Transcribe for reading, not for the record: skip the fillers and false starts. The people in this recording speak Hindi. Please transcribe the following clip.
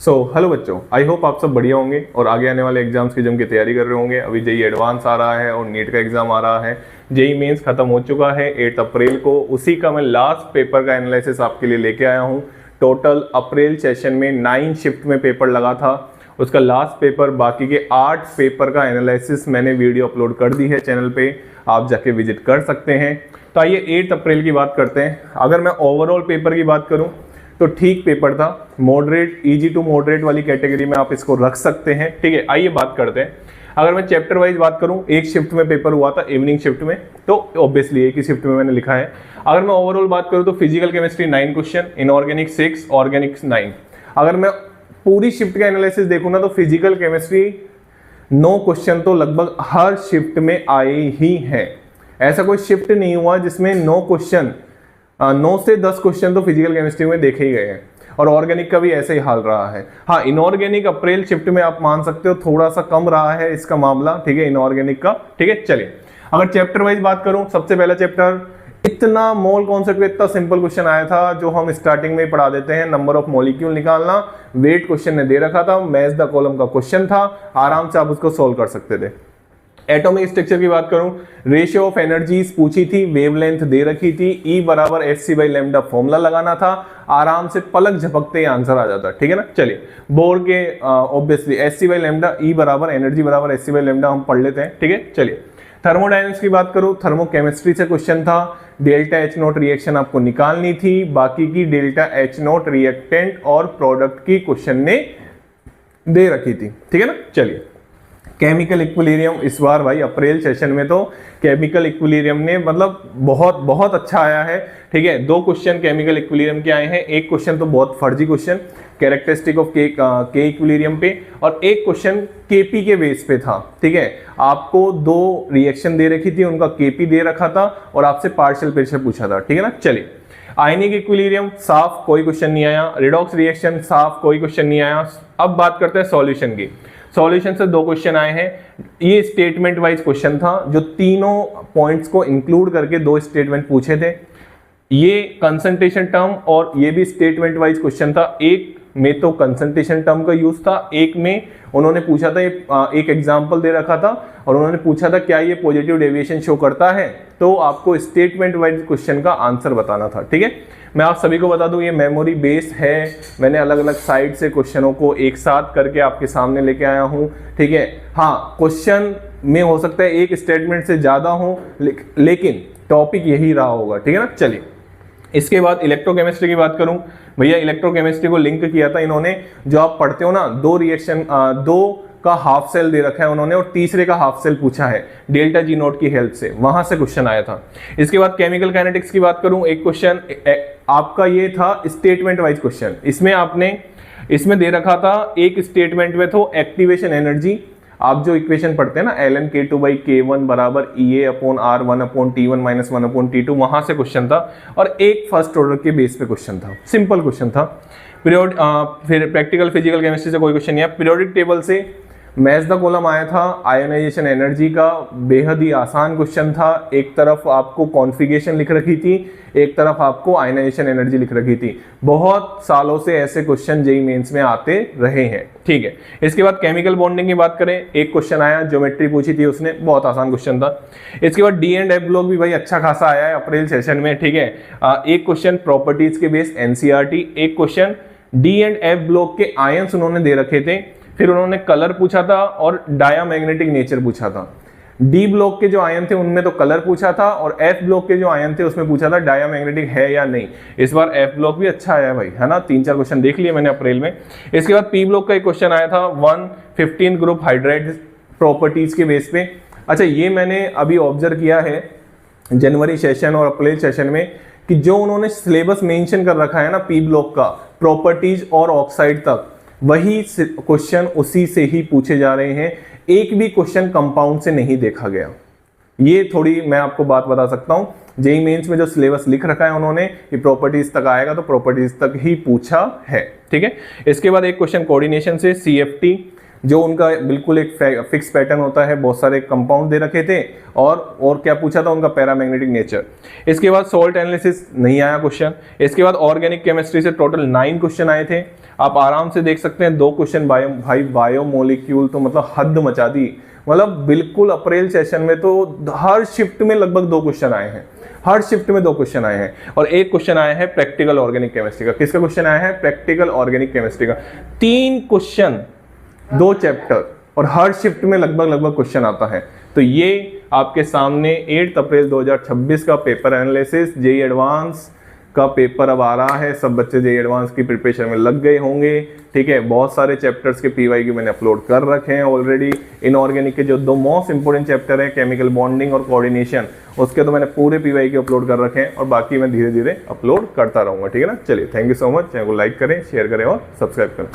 हेलो बच्चों, आई होप आप सब बढ़िया होंगे और आगे आने वाले एग्जाम्स की जम की तैयारी कर रहे होंगे। अभी जेई एडवांस आ रहा है और नीट का एग्जाम आ रहा है। जेई मेंस खत्म हो चुका है 8 अप्रैल को, उसी का मैं लास्ट पेपर का एनालिसिस आपके लिए लेके आया हूँ। टोटल अप्रैल सेशन में 9 शिफ्ट में पेपर लगा था, उसका लास्ट पेपर, बाकी के 8 पेपर का एनालिसिस मैंने वीडियो अपलोड कर दी है चैनल पे, आप जाके विजिट कर सकते हैं। तो आइए 8 अप्रैल की बात करते हैं। अगर मैं ओवरऑल पेपर की बात करूं तो ठीक पेपर था, मॉडरेट, इजी टू मॉडरेट वाली कैटेगरी में आप इसको रख सकते हैं। ठीक है, आइए बात करते हैं। अगर मैं चैप्टर वाइज बात करूं, एक शिफ्ट में पेपर हुआ था, इवनिंग शिफ्ट में, तो ऑब्वियसली एक ही शिफ्ट में मैंने लिखा है। अगर मैं ओवरऑल बात करूं तो physical chemistry 9 question, inorganic 6, Organics 9। अगर मैं पूरी शिफ्ट का एनालिसिस देखूं ना तो फिजिकल केमिस्ट्री 9 क्वेश्चन तो लगभग हर शिफ्ट में आए ही हैं। ऐसा कोई शिफ्ट नहीं हुआ जिसमें 9 क्वेश्चन, 9 से 10 क्वेश्चन तो फिजिकल केमिस्ट्री में देखे ही गए हैं। और ऑर्गेनिक का भी ऐसे ही हाल रहा है। हाँ, इनऑर्गेनिक अप्रैल शिफ्ट में आप मान सकते हो थोड़ा सा कम रहा है इसका मामला, ठीक है, इनऑर्गेनिक का। ठीक है, चलिए अगर चैप्टर वाइज बात करूं, सबसे पहला चैप्टर, इतना मोल कॉन्सेप्ट का इतना सिंपल क्वेश्चन आया था जो हम स्टार्टिंग में ही पढ़ा देते हैं। नंबर ऑफ मॉलिक्यूल निकालना, वेट क्वेश्चन ने दे रखा था, मैच द कॉलम का क्वेश्चन था, आराम से आप उसको सोल्व कर सकते थे। एटॉमिक स्ट्रक्चर की बात करूं, रेशियो ऑफ एनर्जीज पूछी थी, वेवलेंथ दे रखी थी, E बराबर hc/λ फॉर्मूला लगाना था, आराम से पलक झपकते ही आंसर आ जाता। ठीक है ना। चलिए बोर्ड के ऑब्वियसली hc/λ, E बराबर एनर्जी बराबर hc/λ हम पढ़ लेते हैं। ठीक है, चलिए थर्मोडायनेमिक्स की बात करूं, थर्मोकेमिस्ट्री से क्वेश्चन था, डेल्टा H0 रिएक्शन आपको निकालनी थी, बाकी की डेल्टा H0 रिएक्टेंट और प्रोडक्ट की क्वेश्चन ने दे रखी थी। ठीक है ना। चलिए केमिकल इक्विलिब्रियम, इस बार भाई अप्रैल सेशन में तो केमिकल इक्विलिब्रियम ने मतलब बहुत बहुत अच्छा आया है। ठीक है, 2 क्वेश्चन केमिकल इक्विलिब्रियम के आए हैं, एक क्वेश्चन तो बहुत फर्जी क्वेश्चन कैरेक्टरिस्टिक ऑफ के इक्विलिब्रियम पे, और एक क्वेश्चन केपी के बेस पे था। ठीक है, आपको 2 रिएक्शन दे रखी थी, उनका केपी दे रखा था और आपसे पार्शियल प्रेशर पूछा था। ठीक है ना। चलिए आयनिक इक्विलिब्रियम साफ कोई क्वेश्चन नहीं आया, रिडॉक्स रिएक्शन साफ कोई क्वेश्चन नहीं आया। अब बात करते हैं सॉल्यूशन की। सॉल्यूशन से 2 क्वेश्चन आए हैं, ये स्टेटमेंट वाइज क्वेश्चन था जो तीनों पॉइंट्स को इंक्लूड करके 2 स्टेटमेंट पूछे थे। ये कंसंट्रेशन टर्म और ये भी स्टेटमेंट वाइज क्वेश्चन था। एक में तो कंसंट्रेशन टर्म का यूज था, एक में उन्होंने पूछा था, एक एग्जांपल दे रखा था और उन्होंने पूछा था क्या ये पॉजिटिव डेविएशन शो करता है, तो आपको स्टेटमेंट वाइज क्वेश्चन का आंसर बताना था। ठीक है, मैं आप सभी को बता दूं ये मेमोरी बेस्ड है, मैंने अलग अलग साइड से क्वेश्चनों को एक साथ करके आपके सामने लेके आया हूं। ठीक है, हाँ क्वेश्चन में हो सकता है एक स्टेटमेंट से ज्यादा हो, लेकिन टॉपिक यही रहा होगा। ठीक है ना। चलिए इसके बाद इलेक्ट्रोकेमिस्ट्री की बात करूं, भैया इलेक्ट्रोकेमिस्ट्री को लिंक किया था इन्होंने, जो आप पढ़ते हो ना, 2 रिएक्शन, 2 का हाफ सेल दे रखा है उन्होंने और तीसरे का हाफ सेल पूछा है डेल्टा G0 की हेल्प से, वहां से क्वेश्चन आया था। इसके बाद केमिकल काइनेटिक्स की बात करूं, एक क्वेश्चन आपका ये था स्टेटमेंट वाइज क्वेश्चन, इसमें दे रखा था, एक स्टेटमेंट में तो एक्टिवेशन एनर्जी, आप जो इक्वेशन पढ़ते हैं ना ln K2/K1 बराबर EA/R1/T1 - 1/T2, वहां से क्वेश्चन था और एक फर्स्ट ऑर्डर के बेस पे क्वेश्चन था, सिंपल क्वेश्चन था। फिर प्रैक्टिकल फिजिकल केमिस्ट्री से कोई क्वेश्चन नहीं है। पीरियोडिक टेबल से मैच द कॉलम आया था, आयोनाइजेशन एनर्जी का बेहद ही आसान क्वेश्चन था। एक तरफ आपको कॉन्फ़िगरेशन लिख रखी थी, एक तरफ आपको आयोनाइजेशन एनर्जी लिख रखी थी। बहुत सालों से ऐसे क्वेश्चन जेईई मेंस में आते रहे हैं। ठीक है, इसके बाद केमिकल बॉन्डिंग की बात करें, एक क्वेश्चन आया, ज्योमेट्री पूछी थी उसने, बहुत आसान क्वेश्चन था। इसके बाद डी एंड एफ ब्लॉक भी भाई अच्छा खासा आया है अप्रैल सेशन में। ठीक है, एक क्वेश्चन प्रॉपर्टीज के बेस एनसीईआरटी, एक question D and F block के आयंस उन्होंने दे रखे थे, फिर उन्होंने कलर पूछा था और डायामैग्नेटिक नेचर पूछा था। डी ब्लॉक के जो आयन थे उनमें तो कलर पूछा था और एफ ब्लॉक के जो आयन थे उसमें पूछा था डायामैग्नेटिक है या नहीं। इस बार एफ ब्लॉक भी अच्छा आया भाई, है ना, 3-4 क्वेश्चन देख लिए मैंने अप्रैल में। इसके बाद पी ब्लॉक का एक क्वेश्चन आया था 115 ग्रुप हाइड्राइड प्रॉपर्टीज के बेस पे। अच्छा, ये मैंने अभी ऑब्जर्व किया है जनवरी सेशन और अप्रैल सेशन में कि जो उन्होंने सिलेबस मेंशन कर रखा है ना पी ब्लॉक का, प्रॉपर्टीज और ऑक्साइड तक, वही क्वेश्चन उसी से ही पूछे जा रहे हैं। एक भी क्वेश्चन कंपाउंड से नहीं देखा गया। ये थोड़ी मैं आपको बात बता सकता हूं, जेईई मेंस में जो सिलेबस लिख रखा है उन्होंने कि प्रॉपर्टीज तक आएगा तो प्रॉपर्टीज तक ही पूछा है। ठीक है, इसके बाद एक क्वेश्चन कोऑर्डिनेशन से CFT, जो उनका बिल्कुल एक फिक्स पैटर्न होता है, बहुत सारे कंपाउंड दे रखे थे और क्या पूछा था उनका पैरामैग्नेटिक नेचर। इसके बाद सॉल्ट एनालिसिस नहीं आया क्वेश्चन। इसके बाद ऑर्गेनिक केमिस्ट्री से टोटल 9 क्वेश्चन आए थे। आप आराम से देख सकते हैं 2 क्वेश्चन बायोमोलिक्यूल तो मतलब हद मचा दी, मतलब बिल्कुल अप्रैल सेशन में तो हर शिफ्ट में लगभग 2 क्वेश्चन आए हैं, हर शिफ्ट में 2 क्वेश्चन आए हैं। और एक क्वेश्चन आया है प्रैक्टिकल ऑर्गेनिक केमिस्ट्री का। किसका क्वेश्चन आया है? प्रैक्टिकल ऑर्गेनिक केमिस्ट्री का। 3 क्वेश्चन 2 चैप्टर और हर शिफ्ट में लगभग क्वेश्चन आता है। तो ये आपके सामने 8 अप्रैल 2026 का पेपर एनालिसिस जेईई एडवांस का पेपर अब आ रहा है। सब बच्चे जेईई एडवांस की प्रिपरेशन में लग गए होंगे, ठीक है। बहुत सारे चैप्टर्स के पीवाईक्यू मैंने अपलोड कर रखे हैं ऑलरेडी। इनऑर्गेनिक के जो 2 मोस्ट इंपोर्टेंट चैप्टर है, केमिकल बॉन्डिंग और कोऑर्डिनेशन, उसके तो मैंने पूरे पीवाईक्यू अपलोड कर रखे हैं और बाकी मैं धीरे धीरे अपलोड करता रहूंगा, ठीक है ना। चलिए, thank you so much. Channel को लाइक करें, शेयर करें और सब्सक्राइब करें।